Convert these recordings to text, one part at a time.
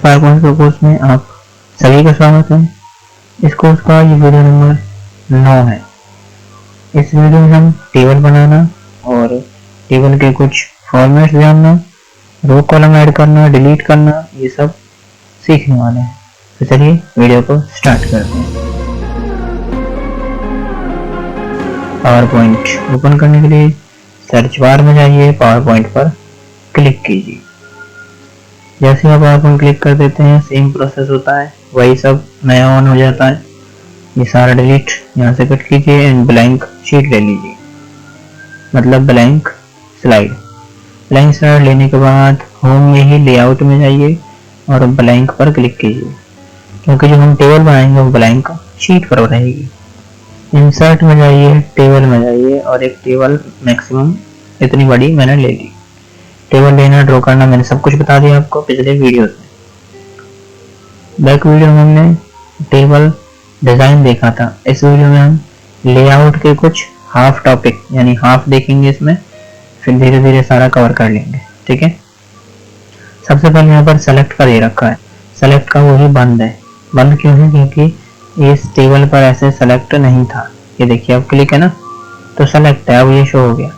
PowerPoint के course में आप सभी का स्वागत है। इस कोर्स का ये वीडियो नंबर 9 है। इस वीडियो में हम टेबल बनाना और टेबल के कुछ फॉर्मेट्स जानना, रो कॉलम ऐड करना, डिलीट करना, ये सब सीखने वाले हैं। तो चलिए वीडियो को स्टार्ट करते हैं। पावरपॉइंट ओपन करने के लिए सर्च बार में जाइए, पावरपॉइंट पर क्लिक कीजिए। जैसे आप पावरपॉइंट क्लिक कर देते हैं सेम प्रोसेस होता है, वही सब नया ऑन हो जाता है। ये सारा डिलीट यहाँ से कट कीजिए एंड ब्लैंक शीट ले लीजिए, मतलब ब्लैंक स्लाइड। ब्लैंक स्लाइड लेने के बाद होम में ही लेआउट में जाइए और ब्लैंक पर क्लिक कीजिए, क्योंकि जो हम टेबल बनाएंगे वो ब्लैंक शीट पर रहेगी। इंसर्ट में जाइए, टेबल में जाइए और एक टेबल मैक्सिमम इतनी बड़ी मैंने ले ली। टेबल लेना, ड्रॉ करना मैंने सब कुछ बता दिया आपको पिछले वीडियोस में। बैक वीडियो में हमने टेबल डिजाइन देखा था। इस वीडियो में हम लेआउट के कुछ हाफ टॉपिक यानी हाफ देखेंगे इसमें, फिर धीरे धीरे सारा कवर कर लेंगे। ठीक है, सबसे पहले यहाँ पर सेलेक्ट का दे रखा है। सेलेक्ट का वही बंद है। बंद क्यों है? क्योंकि इस टेबल पर ऐसे सेलेक्ट नहीं था। ये देखिए अब क्लिक है ना, तो सेलेक्ट है, अब ये शो हो गया।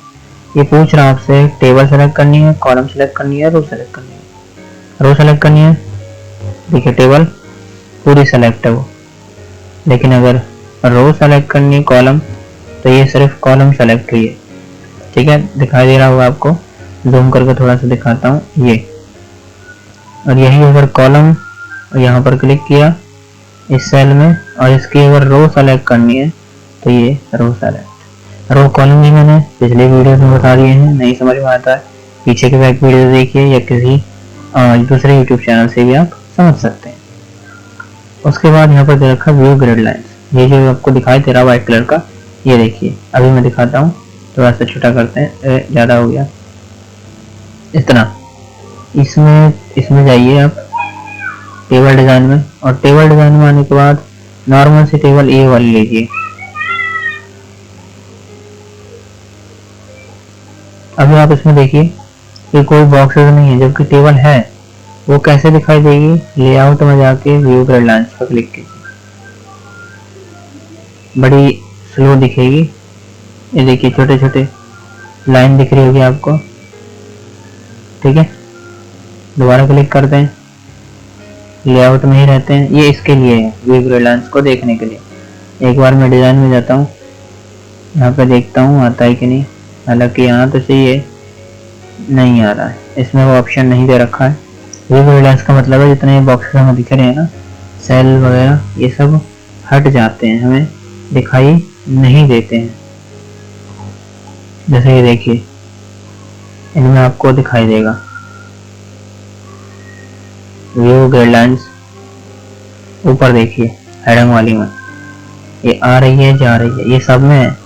ये पूछ रहा है आपसे टेबल सेलेक्ट करनी है, कॉलम सेलेक्ट करनी है, रो सेलेक्ट करनी है। रो सेलेक्ट करनी है, देखिए टेबल पूरी सेलेक्ट है वो। लेकिन अगर रो सेलेक्ट करनी है कॉलम, तो ये सिर्फ कॉलम सेलेक्ट हुई है। ठीक है, दिखाई दे रहा होगा आपको, जूम करके थोड़ा सा दिखाता हूँ ये। और यही अगर कॉलम यहाँ पर क्लिक किया इस सेल में और इसकी अगर रो सेलेक्ट करनी है तो ये रो सेलेक्ट। रो कॉलम भी मैंने पिछले वीडियो में बता दिए हैं, नहीं समझ में आता है पीछे के बैक वीडियो देखिए या किसी दूसरे यूट्यूब चैनल से भी आप समझ सकते हैं। उसके बाद यहाँ पर दे रखा व्यू ग्रिड लाइंस। ये जो आपको दिखाई दे रहा है व्हाइट कलर का, ये देखिए अभी मैं दिखाता हूँ, थोड़ा सा छोटा करते हैं, ज़्यादा हो गया इतना। इसमें जाइए आप टेबल डिजाइन में, और टेबल डिजाइन में आने के बाद नॉर्मल से टेबल ए वाली लीजिए। अभी आप इसमें देखिए कि कोई बॉक्सेस नहीं है, जबकि टेबल है। वो कैसे दिखाई देगी? लेआउट में जाके व्यू ग्रिड लाइंस पर क्लिक कीजिए, बड़ी स्लो दिखेगी। ये देखिए छोटे छोटे लाइन दिख रही होगी आपको। ठीक है, दोबारा क्लिक करते हैं, लेआउट में ही रहते हैं। ये इसके लिए है, व्यू ग्रिड लाइंस को देखने के लिए। एक बार मैं डिजाइन में जाता हूँ, यहाँ पे देखता हूँ आता है कि नहीं। हालांकि यहाँ तो सही है, नहीं आ रहा है, इसमें वो ऑप्शन नहीं दे रखा है। व्यू ग्रिड लाइंस का मतलब है जितने बॉक्सेस हमें दिख रहे हैं ना, सेल वगैरह, ये सब हट जाते हैं, हमें दिखाई नहीं देते हैं। जैसे ये देखिए इनमें आपको दिखाई देगा व्यू ग्रिड लाइंस। ऊपर देखिए हेडिंग वाली में ये आ रही है, जा रही है, ये सब में है।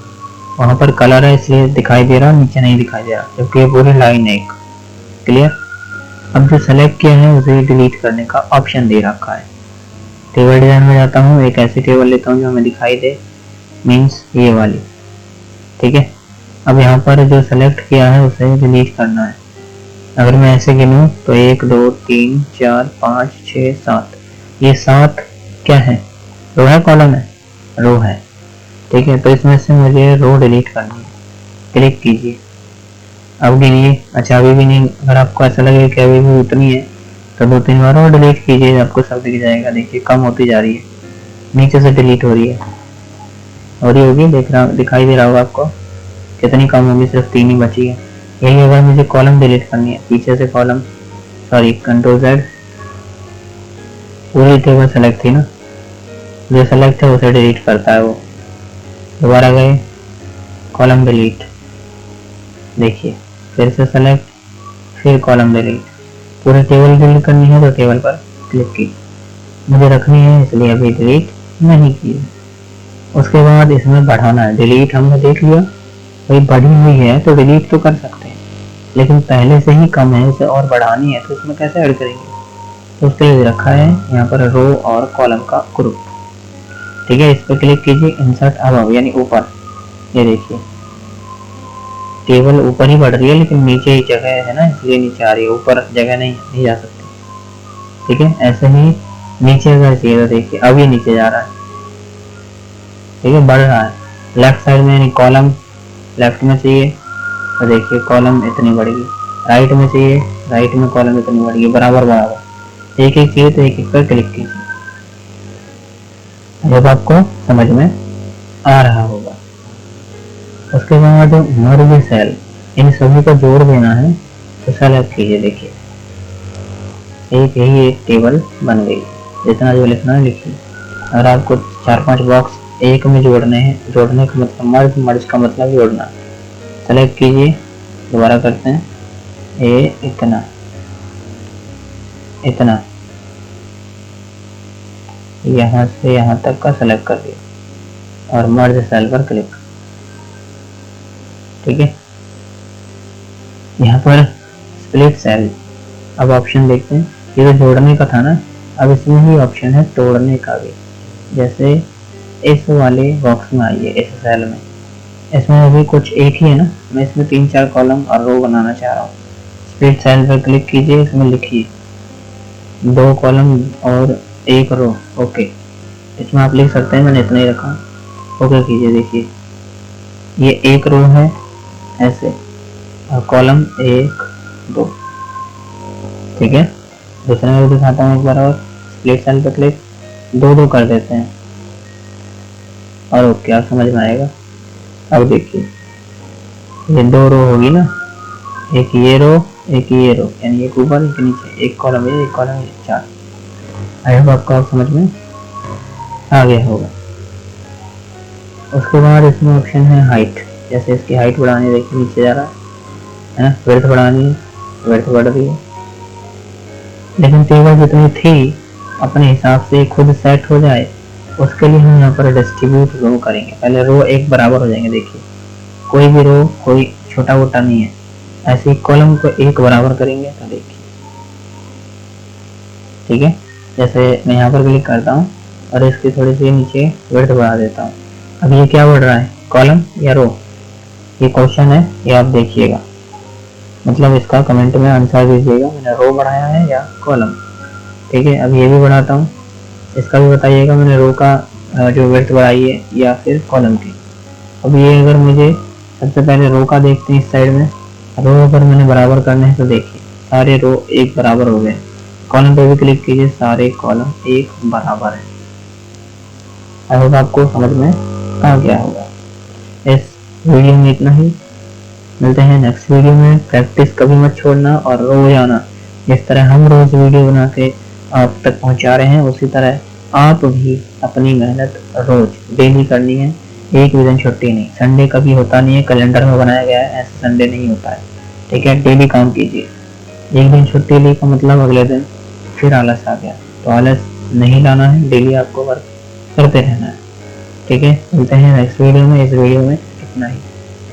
वहां पर कलर है इसलिए दिखाई दे रहा, नीचे नहीं दिखाई दे रहा, क्योंकि ये पूरी लाइन है एक। क्लियर? अब जो सेलेक्ट किया है उसे डिलीट करने का ऑप्शन दे रखा है। टेबल डिजाइन में जाता हूँ, एक ऐसी टेबल लेता हूँ जो हमें दिखाई दे, मीन्स ये वाली। ठीक है, अब यहाँ पर जो सेलेक्ट किया है उसे डिलीट करना है। अगर मैं ऐसे गिनूं तो 1 2 3 4 5 6 7, ये 7 क्या है? रो है, कॉलम है? रो है। ठीक है, तो इसमें से मुझे रो डिलीट करनी है। क्लिक कीजिए, अब गिनिए। अच्छा अभी भी नहीं, अगर आपको ऐसा लगे कि अभी भी उतनी है तो 2-3 बार और डिलीट कीजिए, आपको सब दिख जाएगा। देखिए कम होती जा रही है, नीचे से डिलीट हो रही है, और ये होगी दिखाई दे रहा होगा आपको कितनी कम होगी, सिर्फ 3 ही बची है। यही अगर मुझे कॉलम डिलीट करनी है, पीछे से कॉलम, सॉरी कंट्रोल Z, पूरी टेबल सेलेक्ट थी ना, जो सेलेक्ट है उसे डिलीट करता है वो। दोबारा गए, कॉलम डिलीट, देखिए फिर से सेलेक्ट, फिर कॉलम डिलीट। पूरी टेबल डिलीट करनी है तो टेबल पर क्लिक की, मुझे रखनी है इसलिए अभी डिलीट नहीं की। उसके बाद इसमें बढ़ाना है। डिलीट हमने देख लिया, भाई बढ़ी हुई है तो डिलीट तो कर सकते हैं, लेकिन पहले से ही कम है, इसे और बढ़ानी है तो इसमें कैसे ऐड करेंगे? तो उसके लिए रखा है यहाँ पर रो और कॉलम का ग्रुप। ठीक है, इस पर क्लिक कीजिए, इंसर्ट अबव यानी ऊपर। ये देखिए टेबल ऊपर ही बढ़ रही है, लेकिन नीचे ही जगह है ना, इसलिए नीचे आ रही है, ऊपर जगह नहीं जा सकती। ठीक है। ऐसे ही नीचे अगर चाहिए तो देखिए अब ये नीचे जा रहा है, ठीक है, बढ़ रहा है। लेफ्ट साइड में यानी कॉलम लेफ्ट में चाहिए तो देखिए कॉलम इतनी बढ़ेगी, राइट में चाहिए राइट में कॉलम इतनी बढ़ेगी, बराबर बराबर। एक एक चाहिए तो एक एक पर क्लिक कीजिए, जब आपको समझ में आ रहा होगा। उसके बाद मर्ज सेल, इन सभी को जोड़ देना है तो सेलेक्ट कीजिए। देखिए एक यही एक टेबल बन गई, जितना जो लिखना है लिखिए। अगर आपको 4-5 बॉक्स एक में जोड़ने हैं, जोड़ने का मतलब मर्ज, मर्ज का मतलब जोड़ना। सेलेक्ट कीजिए, दोबारा करते हैं, ये इतना इतना यहाँ से यहाँ तक का सेलेक्ट कर दिया और मर्ज सेल पर क्लिक, ठीक है। यहाँ पर स्प्लिट सेल, अब ऑप्शन देखते हैं। ये तो जोड़ने का था ना, अब इसमें ही ऑप्शन है तोड़ने का भी। जैसे इस वाले बॉक्स में आइए, इस सेल में, इसमें अभी कुछ एक ही है ना, मैं इसमें 3-4 कॉलम और रो बनाना चाह रहा हूँ। स्प्लिट सेल पर क्लिक कीजिए, इसमें लिखिए 2 कॉलम और 1 रो, ओके। इसमें आप लिख सकते हैं, मैंने इतना ही रखा, ओके कीजिए। देखिए ये 1 रो है ऐसे और कॉलम 1 2, ठीक है। दूसरे में भी दिखाता हूँ एक बार और, स्प्लिट सेल पर क्लिक, 2-2 कर देते हैं और ओके, आप समझ में आएगा। अब देखिए ये 2 रो होगी ना, एक ये रो एक ये रो, यानी एक ऊपर एक नीचे, एक कॉलम ये एक कॉलम ये, 4। आई होप आपको आप समझ में आ गया होगा। उसके बाद इसमें ऑप्शन है हाइट, जैसे इसकी हाइट बढ़ानी है, देखिए नीचे जा रहा है ना, विड्थ बढ़ानी है, विड्थ बढ़ रही है। लेकिन टेबल जितनी थी अपने हिसाब से खुद सेट हो जाए, उसके लिए हम यहाँ पर डिस्ट्रीब्यूट रो करेंगे। पहले रो एक बराबर हो जाएंगे, देखिए कोई भी रो कोई छोटा मोटा नहीं है। ऐसे ही कॉलम को एक बराबर करेंगे तो देखिए, ठीक है। जैसे मैं यहाँ पर क्लिक करता हूँ और इसके थोड़ी सी नीचे विड्थ बढ़ा देता हूँ। अब ये क्या बढ़ रहा है, कॉलम या रो, ये क्वेश्चन है, ये आप देखिएगा, मतलब इसका कमेंट में आंसर दीजिएगा, मैंने रो बढ़ाया है या कॉलम, ठीक है। अब ये भी बढ़ाता हूँ, इसका भी बताइएगा मैंने रो का जो विड्थ बढ़ाई है या फिर कॉलम की। अब ये अगर मुझे सबसे पहले रो का देखते हैं, इस साइड में रो अगर मैंने बराबर करने हैं तो देखिए सारे रो एक बराबर हो गए। कॉलम पे भी क्लिक कीजिए, सारे कॉलम एक बराबर है। आई होप आपको समझ में आ गया होगा। इस वीडियो में इतना ही, मिलते हैं नेक्स्ट वीडियो में। प्रैक्टिस कभी मत छोड़ना और रोज आना। जिस तरह हम रोज वीडियो बना के आप तक पहुंचा रहे हैं, उसी तरह आप भी अपनी मेहनत रोज डेली करनी है, एक भी दिन छुट्टी नहीं। संडे कभी होता नहीं है, कैलेंडर में बनाया गया है, ऐसा संडे नहीं होता है, ठीक है। डेली काम कीजिए, एक दिन छुट्टी ली का मतलब अगले दिन फिर आलस आ गया, तो आलस नहीं लाना है, डेली आपको वर्क करते रहना है, ठीक है। मिलते हैं नेक्स्ट वीडियो में। इस वीडियो में इतना ही।